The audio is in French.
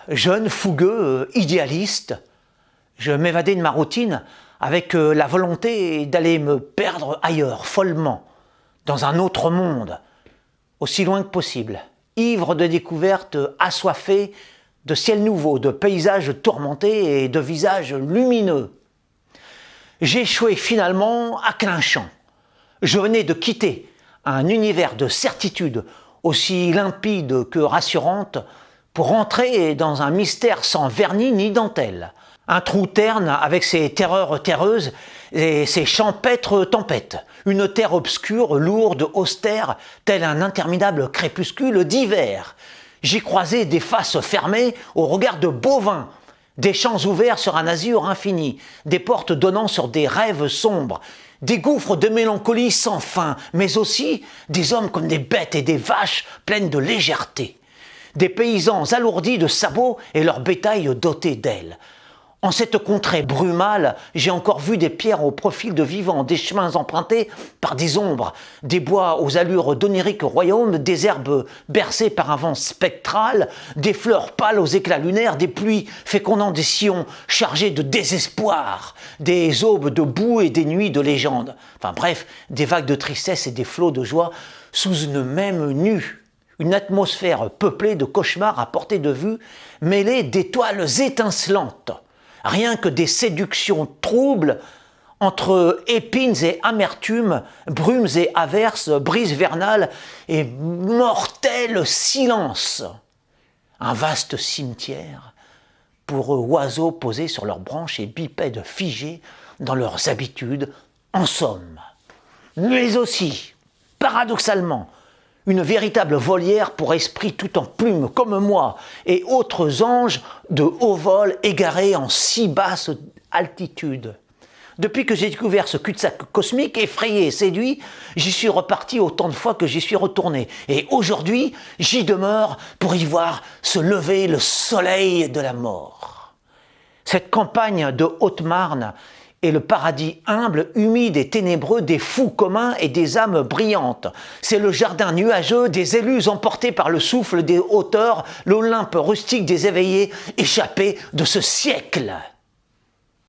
jeune, fougueux, idéaliste, je m'évadais de ma routine avec la volonté d'aller me perdre ailleurs, follement, dans un autre monde, aussi loin que possible, ivre de découvertes, assoiffé de ciels nouveaux, de paysages tourmentés et de visages lumineux. J'échouai finalement à Clinchamp. Je venais de quitter un univers de certitude aussi limpide que rassurante pour entrer dans un mystère sans vernis ni dentelle. Un trou terne avec ses terreurs terreuses et ses champêtres tempêtes. Une terre obscure, lourde, austère, tel un interminable crépuscule d'hiver. J'y croisais des faces fermées au regard de bovins, des champs ouverts sur un azur infini, des portes donnant sur des rêves sombres, des gouffres de mélancolie sans fin, mais aussi des hommes comme des bêtes et des vaches pleines de légèreté, des paysans alourdis de sabots et leur bétail doté d'ailes. En cette contrée brumale, j'ai encore vu des pierres au profil de vivants, des chemins empruntés par des ombres, des bois aux allures d'oniriques royaumes, des herbes bercées par un vent spectral, des fleurs pâles aux éclats lunaires, des pluies fécondant des sillons chargés de désespoir, des aubes de boue et des nuits de légende. Enfin bref, des vagues de tristesse et des flots de joie sous une même nue. Une atmosphère peuplée de cauchemars à portée de vue, mêlée d'étoiles étincelantes. Rien que des séductions troubles entre épines et amertumes, brumes et averses, brises vernales et mortel silence. Un vaste cimetière pour oiseaux posés sur leurs branches et bipèdes figés dans leurs habitudes, en somme. Mais aussi, paradoxalement, une véritable volière pour esprits tout en plumes comme moi et autres anges de haut vol égarés en si basse altitude. Depuis que j'ai découvert ce cul-de-sac cosmique, effrayé et séduit, j'y suis reparti autant de fois que j'y suis retourné. Et aujourd'hui, j'y demeure pour y voir se lever le soleil de la mort. Cette campagne de Haute-Marne est le paradis humble, humide et ténébreux des fous communs et des âmes brillantes. C'est le jardin nuageux des élus emportés par le souffle des hauteurs, l'Olympe rustique des éveillés échappés de ce siècle.